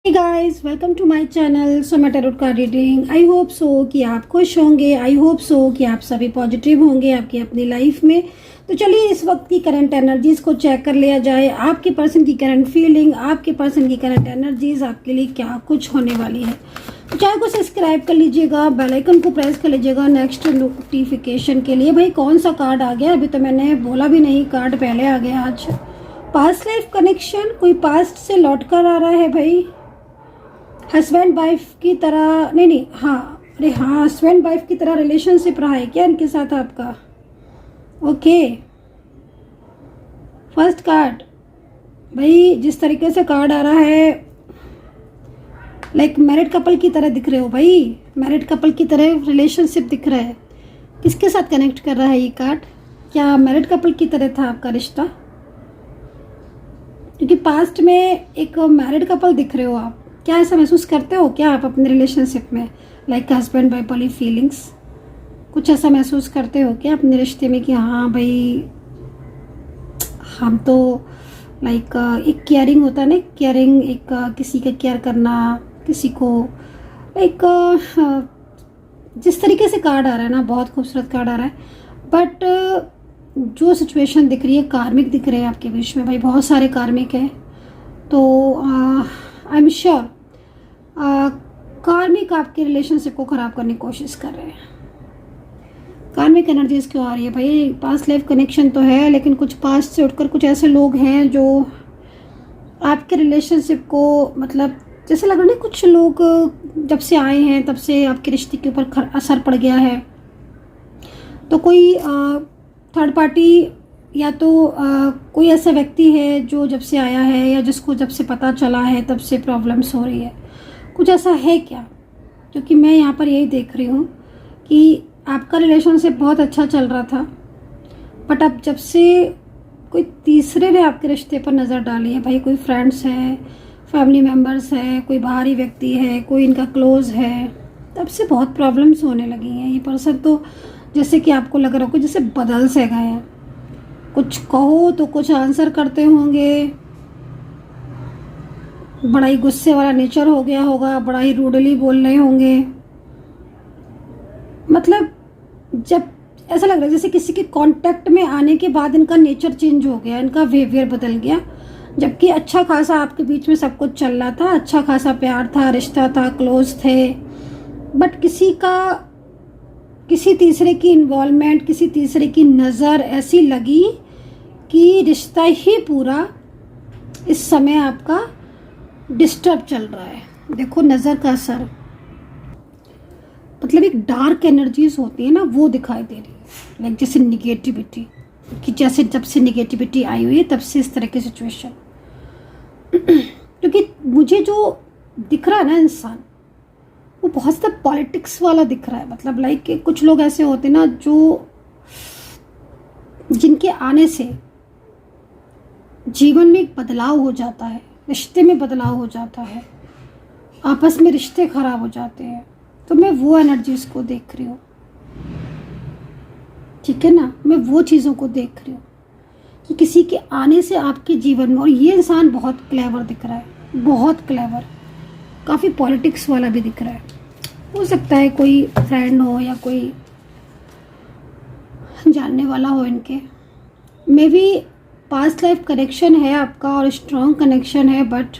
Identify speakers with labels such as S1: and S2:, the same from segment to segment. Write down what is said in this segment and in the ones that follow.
S1: Hey guys, welcome to my channel Soma tarot card reading. I hope so कि आप खुश होंगे। आई होप सो कि आप सभी पॉजिटिव होंगे आपकी अपनी लाइफ में। तो चलिए इस वक्त की करंट एनर्जीज को चेक कर लिया जाए। आपके पर्सन की करंट फीलिंग, आपके पर्सन की करंट एनर्जीज आपके लिए क्या कुछ होने वाली है। तो चैनल को सब्सक्राइब कर लीजिएगा, बेल आइकन को प्रेस कर लीजिएगा नेक्स्ट नोटिफिकेशन के लिए। भाई कौन सा कार्ड आ गया, अभी तो मैंने बोला भी नहीं, कार्ड पहले आ गया आज। पास्ट लाइफ कनेक्शन, कोई पास्ट से लौट कर आ रहा है भाई। हस्बैंड वाइफ की तरह नहीं, हाँ, अरे हाँ, हस्बैंड वाइफ की तरह रिलेशनशिप रहा है क्या इनके साथ आपका। ओके, फर्स्ट कार्ड भाई, जिस तरीके से कार्ड आ रहा है लाइक मैरिड कपल की तरह दिख रहे हो भाई। मैरिड कपल की तरह रिलेशनशिप दिख रहा है। किसके साथ कनेक्ट कर रहा है ये कार्ड? क्या मैरिड कपल की तरह था आपका रिश्ता? क्योंकि पास्ट में एक मैरिड कपल दिख रहे हो आप। क्या ऐसा महसूस करते हो क्या आप अपने रिलेशनशिप में, लाइक हस्बैंड वाइफ वाली फीलिंग्स? कुछ ऐसा महसूस करते हो क्या अपने रिश्ते में कि हाँ भाई हम तो लाइक एक केयरिंग होता है ना, केयरिंग, एक किसी का केयर करना, किसी को लाइक जिस तरीके से कार्ड आ रहा है ना, बहुत खूबसूरत कार्ड आ रहा है। बट जो सिचुएशन दिख रही है, कार्मिक दिख रहे हैं आपके बीच में भाई, बहुत सारे कार्मिक हैं। तो आई एम श्योर कार्मिक आपके रिलेशनशिप को ख़राब करने की कोशिश कर रहे हैं। कार्मिक एनर्जीज क्यों आ रही है भाई? पास्ट लाइफ कनेक्शन तो है, लेकिन कुछ पास्ट से उठकर कुछ ऐसे लोग हैं जो आपके रिलेशनशिप को, मतलब जैसे लग रहा है ना, कुछ लोग जब से आए हैं तब से आपके रिश्ते के ऊपर असर पड़ गया है। तो कोई थर्ड पार्टी या तो कोई ऐसा व्यक्ति है जो जब से आया है या जिसको जब से पता चला है तब से प्रॉब्लम्स हो रही है। कुछ ऐसा है क्या? क्योंकि मैं यहाँ पर यही देख रही हूँ कि आपका रिलेशनशिप बहुत अच्छा चल रहा था, बट अब जब से कोई तीसरे ने आपके रिश्ते पर नज़र डाली है भाई, कोई फ्रेंड्स है, फैमिली मेम्बर्स है, कोई बाहरी व्यक्ति है, कोई इनका क्लोज है, तब से बहुत प्रॉब्लम्स होने लगी हैं। ये पर्सन तो जैसे कि आपको लग रहा हो जैसे बदल से गए हैं। कुछ कहो तो कुछ आंसर करते होंगे, बड़ा ही गुस्से वाला नेचर हो गया होगा, बड़ा ही रूडली बोल रहे होंगे। मतलब जब ऐसा लग रहा है जैसे किसी के कांटेक्ट में आने के बाद इनका नेचर चेंज हो गया, इनका बिहेवियर बदल गया। जबकि अच्छा खासा आपके बीच में सब कुछ चल रहा था, अच्छा खासा प्यार था, रिश्ता था, क्लोज थे, बट किसी तीसरे की इन्वॉल्वमेंट, किसी तीसरे की नज़र ऐसी लगी कि रिश्ता ही पूरा इस समय आपका डिस्टर्ब चल रहा है। देखो नज़र का असर, मतलब एक डार्क एनर्जीज होती है ना, वो दिखाई दे रही है। लाइक जैसे निगेटिविटी, कि जैसे जब से निगेटिविटी आई हुई है तब से इस तरह की सिचुएशन। क्योंकि मुझे जो दिख रहा है ना इंसान, वो बहुत ज़्यादा पॉलिटिक्स वाला दिख रहा है। मतलब लाइक कुछ लोग ऐसे होते हैं ना जो जिनके आने से जीवन में एक बदलाव हो जाता है, रिश्ते में बदलाव हो जाता है, आपस में रिश्ते खराब हो जाते हैं। तो मैं वो एनर्जीज को देख रही हूँ, ठीक है ना, मैं वो चीज़ों को देख रही हूँ कि किसी के आने से आपके जीवन में, और ये इंसान बहुत क्लेवर दिख रहा है, बहुत क्लेवर, काफ़ी पॉलिटिक्स वाला भी दिख रहा है। हो सकता है कोई फ्रेंड हो या कोई जानने वाला हो इनके। May be past life connection है आपका और स्ट्रॉन्ग कनेक्शन है, बट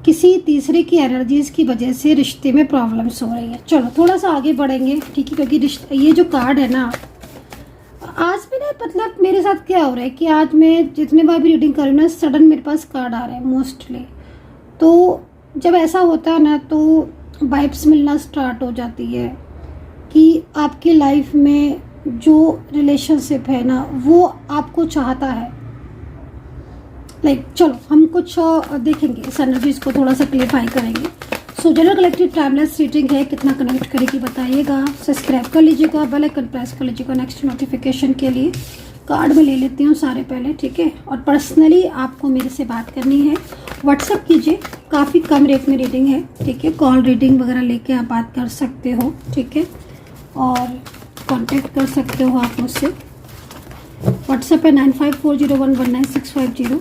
S1: किसी तीसरे की एनर्जीज की वजह से रिश्ते में प्रॉब्लम्स हो रही है। चलो थोड़ा सा आगे बढ़ेंगे, ठीक है, क्योंकि रिश्ते, ये जो कार्ड है ना, आज भी ना, मतलब मेरे साथ क्या हो रहा है कि आज मैं जितने बार भी रीडिंग कर रही हूँ ना, सडन मेरे पास कार्ड आ रहे हैं मोस्टली। तो जब ऐसा होता है ना तो वाइब्स मिलना स्टार्ट हो जाती है कि आपकी लाइफ में जो रिलेशनशिप है ना वो आपको चाहता है। लाइक चलो हम कुछ देखेंगे, इस एनर्जीज को थोड़ा सा क्लियरफाई करेंगे। सो जनरल कलेक्टिव टाइमलेस रीडिंग है, कितना कनेक्ट करेगी बताइएगा। सब्सक्राइब कर लीजिएगा, बेल आइकन प्रेस कर लीजिएगा नेक्स्ट नोटिफिकेशन के लिए। कार्ड में ले लेती हूँ सारे पहले, ठीक है। और पर्सनली आपको मेरे से बात करनी है, व्हाट्सअप कीजिए, काफ़ी कम रेट में रीडिंग है, ठीक है। कॉल रीडिंग वगैरह लेके आप बात कर सकते हो, ठीक है, और कांटेक्ट कर सकते हो आप मुझसे। व्हाट्सएप है 9540119650।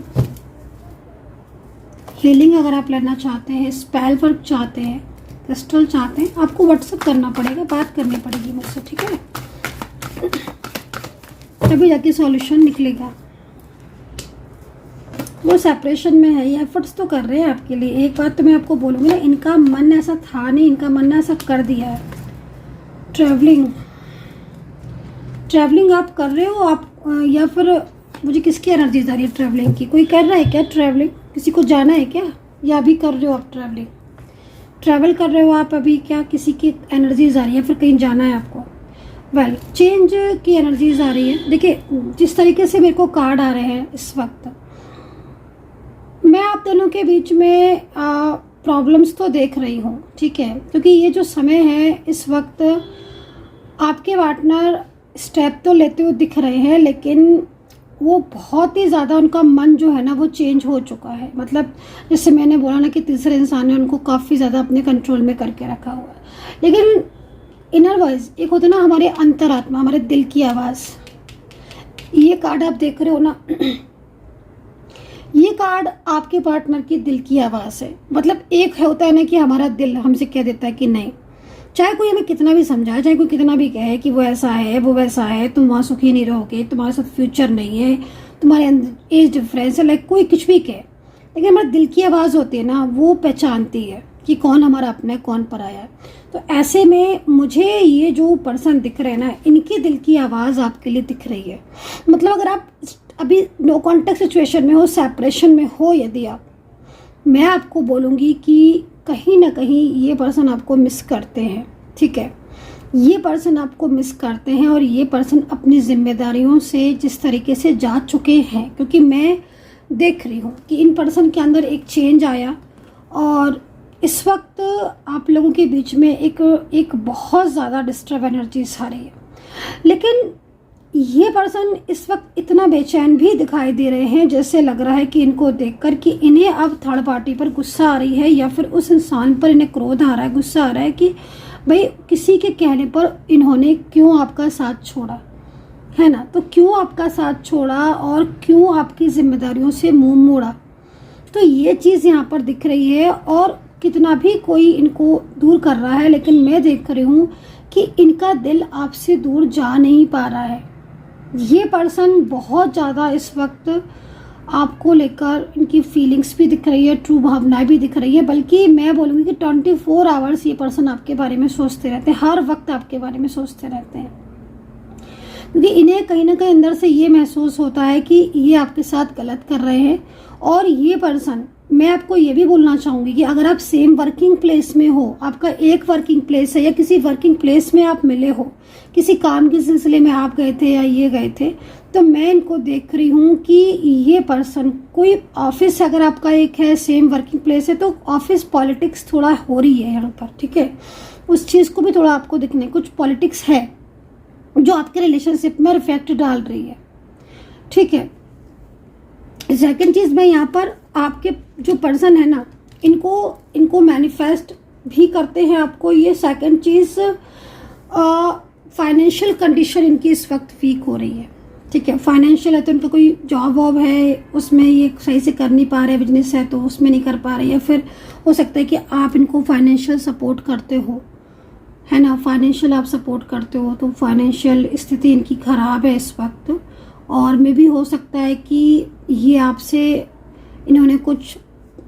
S1: हीलिंग अगर आप लेना चाहते हैं, स्पेल वर्क चाहते हैं, क्रिस्टल चाहते हैं, आपको व्हाट्सअप करना पड़ेगा, बात करनी पड़ेगी मुझसे, ठीक है? तभी जाके सॉल्यूशन निकलेगा। वो सेपरेशन में है, ये एफर्ट्स तो कर रहे हैं आपके लिए। एक बात तो मैं आपको बोलूँगी ना, इनका मन ऐसा था नहीं, इनका मन ने ऐसा कर दिया है। ट्रैवलिंग आप कर रहे हो आप, या फिर मुझे किसकी एनर्जीज आ रही है ट्रैवलिंग की? कोई कर रहा है क्या ट्रैवलिंग? किसी को जाना है क्या, या अभी कर रहे हो आप ट्रैवलिंग? ट्रैवल कर रहे हो आप अभी क्या? किसी की एनर्जीज आ रही है, फिर कहीं जाना है आपको? वेल, चेंज की एनर्जीज आ रही है। देखिए, जिस तरीके से मेरे को कार्ड आ रहे हैं इस वक्त, मैं आप दोनों के बीच में प्रॉब्लम्स तो देख रही हूँ, ठीक है? क्योंकि ये जो समय है इस वक्त, आपके पार्टनर स्टेप तो लेते हुए दिख रहे हैं, लेकिन वो बहुत ही ज़्यादा, उनका मन जो है ना वो चेंज हो चुका है। मतलब जैसे मैंने बोला ना कि तीसरे इंसान ने उनको काफ़ी ज़्यादा अपने कंट्रोल में करके रखा हुआ है। लेकिन इनर वॉइस एक होता है ना, हमारे अंतरात्मा, हमारे दिल की आवाज़। ये कार्ड आप देख रहे हो ना, ये कार्ड आपके पार्टनर की दिल की आवाज़ है। मतलब एक होता है ना कि हमारा दिल हमसे कह देता है कि नहीं, चाहे कोई हमें कितना भी समझाए, चाहे कोई कितना भी कहे कि वो ऐसा है, वो वैसा है, तुम वहाँ सुखी नहीं रहोगे, तुम्हारे साथ फ्यूचर नहीं है, तुम्हारे अंदर एज डिफरेंस है, लाइक कोई कुछ भी कहे, लेकिन हमारे दिल की आवाज़ होती है ना, वो पहचानती है कि कौन हमारा अपना है, कौन पराया है। तो ऐसे में मुझे ये जो पर्सन दिख रहे हैं ना, इनकी दिल की आवाज़ आपके लिए दिख रही है। मतलब अगर आप अभी नो कॉन्टेक्ट सिचुएशन में हो, सेपरेशन में हो, यदि आप, मैं आपको बोलूँगी कि कहीं ना कहीं ये पर्सन आपको मिस करते हैं, ठीक है? ये पर्सन आपको मिस करते हैं, और ये पर्सन अपनी जिम्मेदारियों से जिस तरीके से जा चुके हैं, क्योंकि मैं देख रही हूँ कि इन पर्सन के अंदर एक चेंज आया, और इस वक्त आप लोगों के बीच में एक बहुत ज़्यादा डिस्टर्ब एनर्जीज आ रही है। लेकिन ये पर्सन इस वक्त इतना बेचैन भी दिखाई दे रहे हैं, जैसे लग रहा है कि इनको देखकर कि इन्हें अब थर्ड पार्टी पर गुस्सा आ रही है, या फिर उस इंसान पर इन्हें क्रोध आ रहा है, गुस्सा आ रहा है कि भाई किसी के कहने पर इन्होंने क्यों आपका साथ छोड़ा, है ना? तो क्यों आपका साथ छोड़ा, और क्यों आपकी जिम्मेदारियों से मुंह मोड़ा? तो ये चीज़ यहाँ पर दिख रही है। और कितना भी कोई इनको दूर कर रहा है, लेकिन मैं देख रही हूँ कि इनका दिल आपसे दूर जा नहीं पा रहा है। ये पर्सन बहुत ज़्यादा इस वक्त आपको लेकर, इनकी फीलिंग्स भी दिख रही है, ट्रू भावनाएं भी दिख रही है। बल्कि मैं बोलूँगी कि 24 आवर्स ये पर्सन आपके बारे में सोचते रहते हैं, हर वक्त आपके बारे में सोचते रहते हैं, क्योंकि इन्हें कहीं ना कहीं अंदर से ये महसूस होता है कि ये आपके साथ गलत कर रहे हैं। और ये पर्सन, मैं आपको ये भी बोलना चाहूँगी कि अगर आप सेम वर्किंग प्लेस में हो, आपका एक वर्किंग प्लेस है, या किसी वर्किंग प्लेस में आप मिले हो, किसी काम के सिलसिले में आप गए थे या ये गए थे, तो मैं इनको देख रही हूँ कि ये पर्सन, कोई ऑफिस अगर आपका एक है, सेम वर्किंग प्लेस है, तो ऑफिस पॉलिटिक्स थोड़ा हो रही है यहाँ पर, ठीक है? उस चीज़ को भी थोड़ा आपको दिखने, कुछ पॉलिटिक्स है जो आपके रिलेशनशिप में इफेक्ट डाल रही है, ठीक है? सेकंड चीज़, मैं यहाँ पर आपके जो पर्सन है ना, इनको मैनिफेस्ट भी करते हैं आपको। ये सेकंड चीज़, फाइनेंशियल कंडीशन इनकी इस वक्त वीक हो रही है, ठीक है? फाइनेंशियल है तो इनका कोई जॉब वॉब है, उसमें ये सही से कर नहीं पा रहे, बिजनेस है तो उसमें नहीं कर पा रहे, या फिर हो सकता है कि आप इनको फाइनेंशियल सपोर्ट करते हो, है ना? फाइनेंशियल आप सपोर्ट करते हो, तो फाइनेंशियल स्थिति इनकी ख़राब है इस वक्त। और में भी हो सकता है कि ये आपसे, इन्होंने कुछ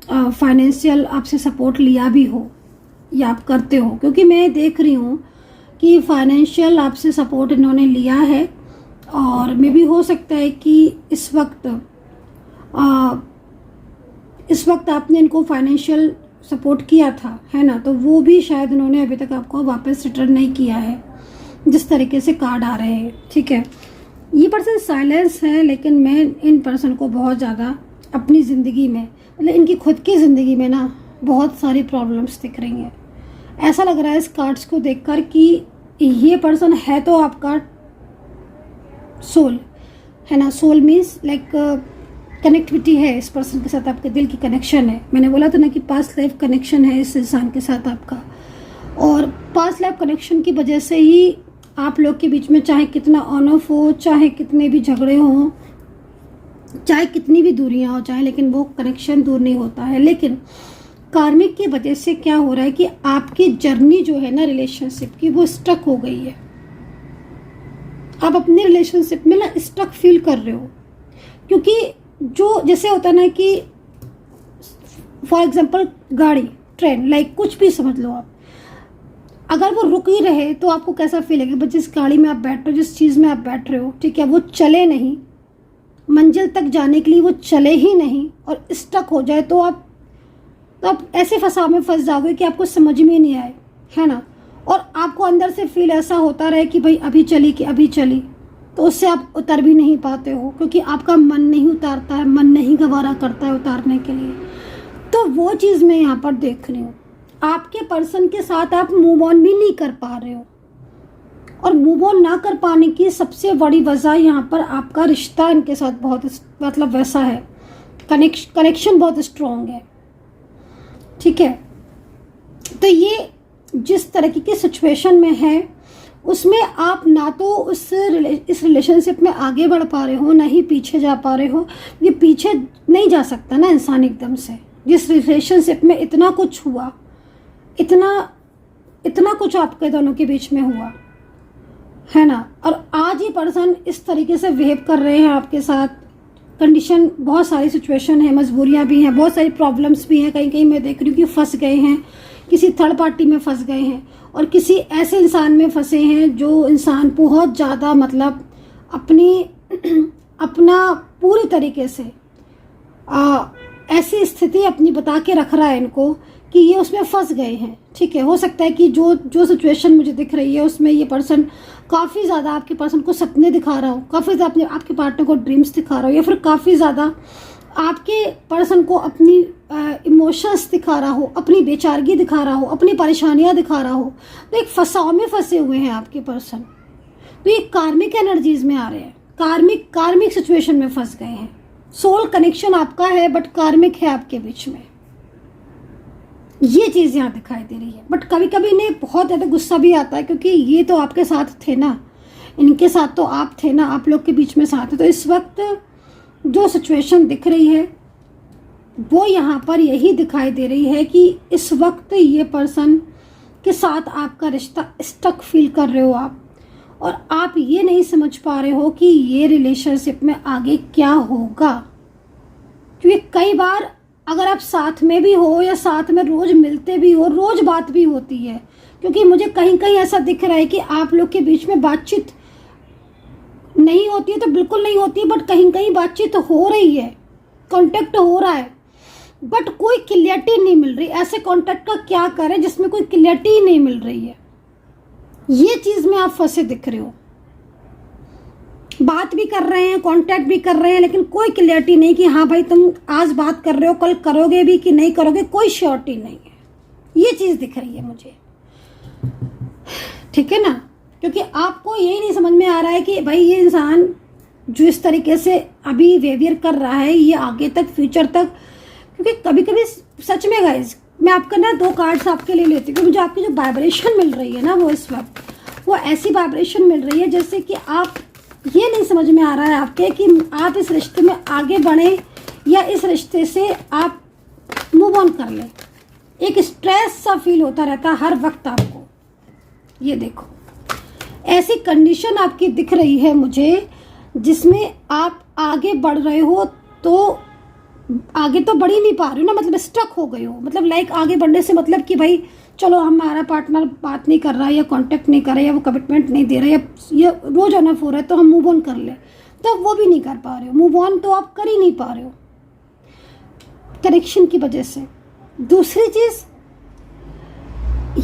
S1: फाइनेंशियल आपसे सपोर्ट लिया भी हो, या आप करते हो, क्योंकि मैं देख रही हूँ कि फाइनेंशियल आपसे सपोर्ट इन्होंने लिया है। और में भी हो सकता है कि इस वक्त आपने इनको फाइनेंशियल सपोर्ट किया था, है ना? तो वो भी शायद उन्होंने अभी तक आपको वापस रिटर्न नहीं किया है, जिस तरीके से कार्ड आ रहे हैं, ठीक है? ये पर्सन साइलेंस है, लेकिन मैं इन पर्सन को बहुत ज़्यादा अपनी ज़िंदगी में, मतलब इनकी खुद की ज़िंदगी में ना, बहुत सारी प्रॉब्लम्स दिख रही हैं। ऐसा लग रहा है इस कार्ड्स को देखकर कि ये पर्सन है तो आपका सोल, है ना? सोल मीन्स लाइक कनेक्टिविटी है इस पर्सन के साथ, आपके दिल की कनेक्शन है। मैंने बोला था ना कि पास्ट लाइफ कनेक्शन है इस इंसान के साथ आपका, और पास्ट लाइफ कनेक्शन की वजह से ही आप लोग के बीच में, चाहे कितना ऑन ऑफ हो, चाहे कितने भी झगड़े हों, चाहे कितनी भी दूरियां हो जाए, लेकिन वो कनेक्शन दूर नहीं होता है। लेकिन कार्मिक की वजह से क्या हो रहा है कि आपकी जर्नी जो है ना रिलेशनशिप की, वो स्टक हो गई है। आप अपने रिलेशनशिप में ना स्टक फील कर रहे हो, क्योंकि जो जैसे होता है ना कि फॉर एग्जाम्पल गाड़ी, ट्रेन, लाइक कुछ भी समझ लो आप, अगर वो रुक ही रहे तो आपको कैसा फील है कि जिस गाड़ी में आप बैठ रहे हो, जिस चीज़ में आप बैठ रहे हो, ठीक है, वो चले नहीं, मंजिल तक जाने के लिए वो चले ही नहीं और स्टक हो जाए, तो आप ऐसे फंसाव में फंस जाओगे कि आपको समझ में नहीं आए, है ना। और आपको अंदर से फील ऐसा होता रहे कि भाई अभी चली कि अभी चली, तो उससे आप उतर भी नहीं पाते हो, क्योंकि आपका मन नहीं उतारता है, मन नहीं गवारा करता है उतारने के लिए। तो वो चीज़ मैं यहाँ पर देख रही हूँ, आपके पर्सन के साथ आप मूव ऑन भी नहीं कर पा रहे हो, और मूव ऑन ना कर पाने की सबसे बड़ी वजह यहाँ पर आपका रिश्ता इनके साथ बहुत मतलब वैसा है, कनेक्शन बहुत स्ट्रॉन्ग है, ठीक है। तो ये जिस तरीके की सिचुएशन में है, उसमें आप ना तो इस रिलेशनशिप में आगे बढ़ पा रहे हो, ना ही पीछे जा पा रहे हो। ये पीछे नहीं जा सकता ना इंसान एकदम से, जिस रिलेशनशिप में इतना कुछ हुआ, इतना कुछ आपके दोनों के बीच में हुआ, है ना। और आज ही पर्सन इस तरीके से बिहेव कर रहे हैं आपके साथ, कंडीशन, बहुत सारी सिचुएशन है, मजबूरियां भी हैं, बहुत सारी प्रॉब्लम्स भी हैं, कहीं कहीं मैं देख रही हूँ कि फंस गए हैं, किसी थर्ड पार्टी में फंस गए हैं, और किसी ऐसे इंसान में फंसे हैं जो इंसान बहुत ज़्यादा मतलब अपना पूरी तरीके से ऐसी स्थिति अपनी बता के रख रहा है इनको कि ये उसमें फंस गए हैं, ठीक है। हो सकता है कि जो सिचुएशन मुझे दिख रही है उसमें ये पर्सन काफ़ी ज़्यादा आपके पर्सन को सपने दिखा रहा हो, काफ़ी ज़्यादा आपके पार्टनर को ड्रीम्स दिखा रहा हो, या फिर काफ़ी ज़्यादा आपके पर्सन को अपनी इमोशंस दिखा रहा हो, अपनी बेचारगी दिखा रहा हो, अपनी परेशानियां दिखा रहा हो। तो एक फंसाव में फंसे हुए हैं आपके पर्सन, तो ये कार्मिक एनर्जीज में आ रहे हैं, कार्मिक सिचुएशन में फंस गए हैं। सोल कनेक्शन आपका है बट कार्मिक है आपके बीच में, ये चीज़ यहाँ दिखाई दे रही है। बट कभी कभी इन्हें बहुत ज़्यादा गुस्सा भी आता है, क्योंकि ये तो आपके साथ थे ना, इनके साथ तो आप थे ना, आप लोग के बीच में साथ है। तो इस वक्त जो सिचुएशन दिख रही है वो यहाँ पर यही दिखाई दे रही है कि इस वक्त ये पर्सन के साथ आपका रिश्ता स्टक फील कर रहे हो आप, और आप ये नहीं समझ पा रहे हो कि ये रिलेशनशिप में आगे क्या होगा। क्योंकि कई बार अगर आप साथ में भी हो या साथ में रोज मिलते भी हो, रोज बात भी होती है, क्योंकि मुझे कहीं कहीं ऐसा दिख रहा है कि आप लोग के बीच में बातचीत नहीं होती है तो बिल्कुल नहीं होती है, बट कहीं कहीं बातचीत हो रही है, कांटेक्ट हो रहा है, बट कोई क्लियरिटी नहीं मिल रही। ऐसे कांटेक्ट का क्या करें जिसमें कोई क्लियरिटी ही नहीं मिल रही है, ये चीज़ में आप फंसे दिख रहे हो। बात भी कर रहे हैं, कांटेक्ट भी कर रहे हैं, लेकिन कोई क्लियरिटी नहीं कि हाँ भाई तुम आज बात कर रहे हो, कल करोगे भी कि नहीं करोगे, कोई श्योरिटी नहीं है। ये चीज़ दिख रही है मुझे, ठीक है ना। क्योंकि आपको यही नहीं समझ में आ रहा है कि भाई ये इंसान जो इस तरीके से अभी बिहेवियर कर रहा है, ये आगे तक, फ्यूचर तक, क्योंकि कभी कभी सच में गाइस, मैं आपका ना 2 कार्ड्स आपके लिए लेती हूँ, मुझे आपकी जो वाइब्रेशन मिल रही है ना, वो इस वक्त वो ऐसी वाइब्रेशन मिल रही है जैसे कि आप, ये नहीं समझ में आ रहा है आपके कि आप इस रिश्ते में आगे बढ़े या इस रिश्ते से आप मूव ऑन कर लें। एक स्ट्रेस सा फील होता रहता है हर वक्त आपको। ये देखो, ऐसी कंडीशन आपकी दिख रही है मुझे जिसमें आप आगे बढ़ रहे हो, तो आगे तो बढ़ ही नहीं पा रहे हो ना, मतलब स्टक हो गए हो। मतलब लाइक आगे बढ़ने से मतलब कि भाई चलो हमारा पार्टनर बात नहीं कर रहा है या कांटेक्ट नहीं कर रहा है या वो कमिटमेंट नहीं दे रहा है या रोज ऑन ऑफ हो रहा है, तो हम मूव ऑन कर ले, तो वो भी नहीं कर पा रहे हो। मूव ऑन तो आप कर ही नहीं पा रहे हो कनेक्शन की वजह से। दूसरी चीज़,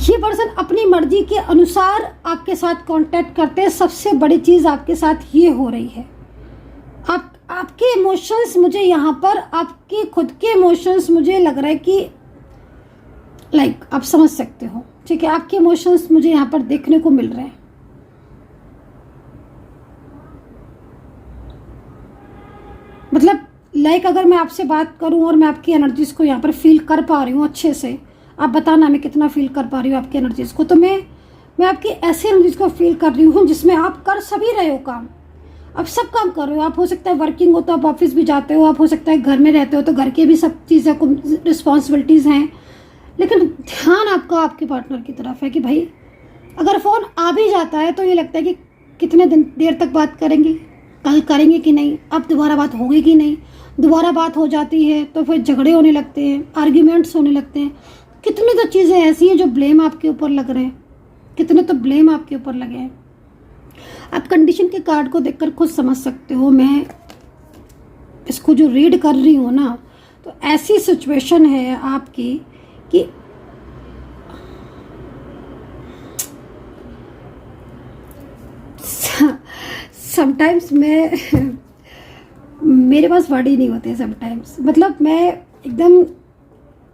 S1: ये पर्सन अपनी मर्जी के अनुसार आपके साथ कांटेक्ट करते हैं। सबसे बड़ी चीज़ आपके साथ ये हो रही है, आपके इमोशंस मुझे यहाँ पर, आपके खुद के इमोशंस मुझे लग रहा है कि लाइक आप समझ सकते हो, ठीक है। आपके इमोशंस मुझे यहाँ पर देखने को मिल रहे हैं। मतलब लाइक अगर मैं आपसे बात करूं और मैं आपकी एनर्जीज को यहाँ पर फील कर पा रही हूँ अच्छे से, आप बताना मैं कितना फील कर पा रही हूँ आपकी एनर्जीज को। तो मैं आपकी ऐसी एनर्जीज को फील कर रही हूँ जिसमें आप कर सभी रहे हो काम, अब सब काम कर रहे हो आप, हो सकता है वर्किंग हो तो आप ऑफिस भी जाते हो, आप हो सकता है घर में रहते हो तो घर के भी सब चीज़ें को रिस्पॉन्सिबिलिटीज़ हैं, लेकिन ध्यान आपका आपके पार्टनर की तरफ है कि भाई अगर फ़ोन आ भी जाता है तो ये लगता है कि कितने दिन देर तक बात करेंगे, कल करेंगे कि नहीं, अब दोबारा बात होगी कि नहीं, दोबारा बात हो जाती है तो फिर झगड़े होने लगते हैं, आर्ग्यूमेंट्स होने लगते हैं। कितनी तो चीज़ें ऐसी हैं जो ब्लेम आपके ऊपर लग रहे हैं, कितने तो ब्लेम आपके ऊपर लगे हैं। आप कंडीशन के कार्ड को देखकर खुद समझ सकते हो, मैं इसको जो रीड कर रही हूँ ना, तो ऐसी सिचुएशन है आपकी कि समटाइम्स मेरे पास वर्ड ही नहीं होते समटाइम्स, मतलब मैं एकदम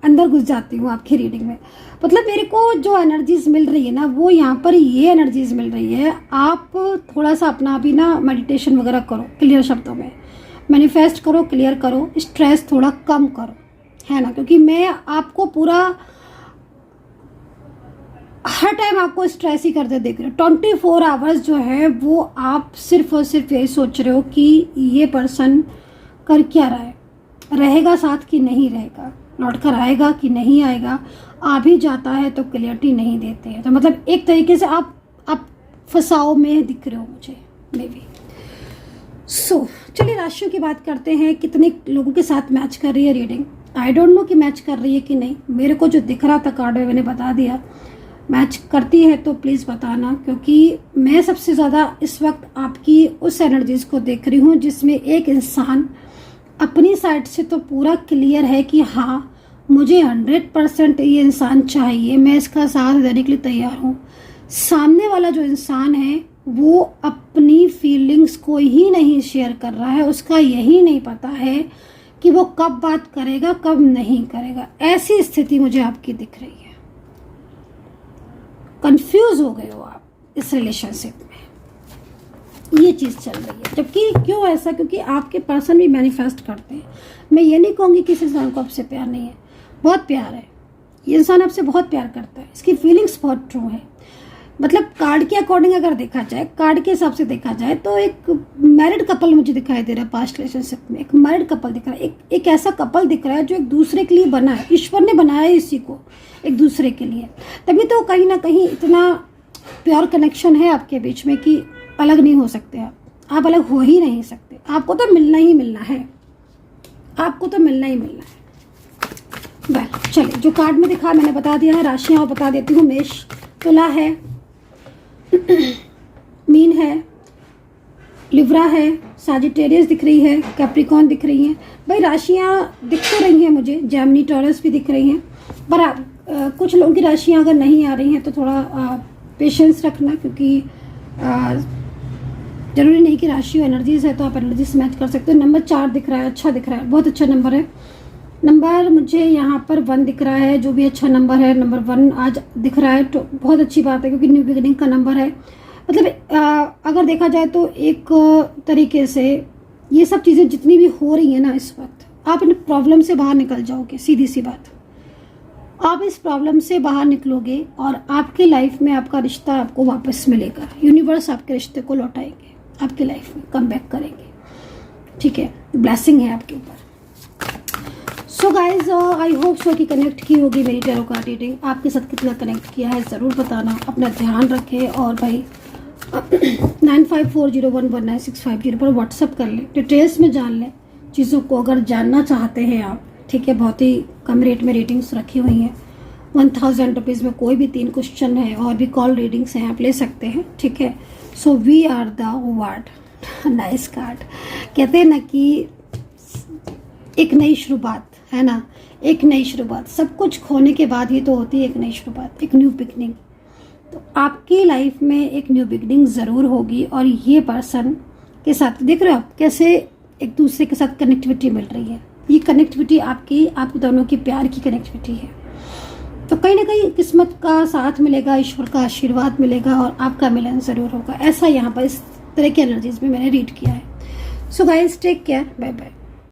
S1: अंदर घुस जाती हूँ आपकी रीडिंग में। मतलब मेरे को जो एनर्जीज मिल रही है ना, वो यहाँ पर ये एनर्जीज मिल रही है। आप थोड़ा सा अपना अभी ना मेडिटेशन वगैरह करो, क्लियर शब्दों में मैनिफेस्ट करो, क्लियर करो, स्ट्रेस थोड़ा कम करो, है ना, क्योंकि मैं आपको पूरा हर टाइम आपको स्ट्रेस ही करते देख रहे हो। 24 आवर्स जो है वो आप सिर्फ और सिर्फ यही सोच रहे हो कि ये पर्सन कर क्या रहा है, रहेगा साथ कि नहीं रहेगा, लौट कर आएगा कि नहीं आएगा, आ भी जाता है तो क्लियरिटी नहीं देते हैं। तो मतलब एक तरीके से आप फंसाव में दिख रहे हो मुझे मे बी। चलिए राशियों की बात करते हैं, कितने लोगों के साथ मैच कर रही है रीडिंग। आई डोंट नो कि मैच कर रही है कि नहीं, मेरे को जो दिख रहा था कार्ड में मैंने बता दिया। मैच करती है तो प्लीज़ बताना, क्योंकि मैं सबसे ज़्यादा इस वक्त आपकी उस एनर्जीज को देख रही हूँ जिसमें एक इंसान अपनी साइड से तो पूरा क्लियर है कि हाँ मुझे 100% ये इंसान चाहिए, मैं इसका साथ देने के लिए तैयार हूँ। सामने वाला जो इंसान है वो अपनी फीलिंग्स को ही नहीं शेयर कर रहा है, उसका यही नहीं पता है कि वो कब बात करेगा कब नहीं करेगा। ऐसी स्थिति मुझे आपकी दिख रही है। कंफ्यूज हो गए हो आप इस रिलेशनशिप में, ये चीज़ चल रही है। जबकि क्यों ऐसा, क्योंकि आपके पर्सन भी मैनिफेस्ट करते हैं। मैं ये नहीं कहूँगी कि इस इंसान को आपसे प्यार नहीं है, बहुत प्यार है, ये इंसान आपसे बहुत प्यार करता है, इसकी फीलिंग्स बहुत ट्रू है। मतलब कार्ड के अकॉर्डिंग अगर देखा जाए, कार्ड के हिसाब से देखा जाए तो एक मैरिड कपल मुझे दिखाई दे रहा है। पास्ट रिलेशनशिप में एक मैरिड कपल दिख रहा है, एक ऐसा कपल दिख रहा है जो एक दूसरे के लिए बना है, ईश्वर ने बनाया है इसी को एक दूसरे के लिए। तभी तो कहीं ना कहीं इतना प्योर कनेक्शन है आपके बीच में कि अलग नहीं हो सकते आप अलग हो ही नहीं सकते। आपको तो मिलना ही मिलना है, आपको तो मिलना ही मिलना है। वेल चलिए, जो कार्ड में दिखा मैंने बता दिया है। राशियाँ और बता देती हूँ। मेष, तुला है, मीन है, लिब्रा है, साजिटेरियस दिख रही है, कैप्रिकॉर्न दिख रही हैं। भाई राशियाँ दिख तो रही हैं मुझे, जेमिनी, टॉरस भी दिख रही हैं, पर कुछ लोगों की राशियाँ अगर नहीं आ रही हैं तो थोड़ा पेशेंस रखना, क्योंकि ज़रूरी नहीं कि राशि एनर्जीज है तो आप एनर्जी से मैच कर सकते हो। नंबर 4 दिख रहा है, अच्छा दिख रहा है, बहुत अच्छा नंबर है। नंबर मुझे यहाँ पर 1 दिख रहा है, जो भी अच्छा नंबर है। नंबर 1 आज दिख रहा है तो बहुत अच्छी बात है, क्योंकि न्यू बिगिनिंग का नंबर है। मतलब अगर देखा जाए तो एक तरीके से ये सब चीज़ें जितनी भी हो रही है ना इस वक्त, आप इन प्रॉब्लम से बाहर निकल जाओगे। सीधी सी बात, आप इस प्रॉब्लम से बाहर निकलोगे और आपके लाइफ में आपका रिश्ता आपको वापस मिलेगा। यूनिवर्स आपके रिश्ते को लौटाएंगे, आपकी लाइफ में कम बैक करेंगे। ठीक है, ब्लेसिंग है आपके ऊपर। सो गाइज, आई होप सो कि कनेक्ट की होगी मेरी टैरो कार्ड रीडिंग। आपके साथ कितना कनेक्ट किया है ज़रूर बताना। अपना ध्यान रखें और भाई 9540119650 पर व्हाट्सअप कर लें, डिटेल्स में जान लें चीज़ों को अगर जानना चाहते हैं आप। ठीक है, बहुत ही कम रेट में रेटिंग्स रखी हुई हैं। 1000 रुपीज़ में कोई भी 3 क्वेश्चन है और भी कॉल रीडिंग्स हैं, आप ले सकते हैं। ठीक है, so we are the word. Nice card. कहते हैं ना कि एक नई शुरुआत है ना, एक नई शुरुआत। सब कुछ खोने के बाद ही तो होती है एक नई शुरुआत, एक न्यू बिगनिंग। तो आपकी लाइफ में एक न्यू बिगनिंग ज़रूर होगी। और ये पर्सन के साथ देख रहे हो आप कैसे एक दूसरे के साथ कनेक्टिविटी मिल रही है। ये कनेक्टिविटी आप दोनों की प्यार की कनेक्टिविटी है। तो कहीं ना कहीं किस्मत का साथ मिलेगा, ईश्वर का आशीर्वाद मिलेगा और आपका मिलन ज़रूर होगा। ऐसा यहाँ पर इस तरह की एनर्जीज में मैंने रीड किया है। So guys, take care, bye bye.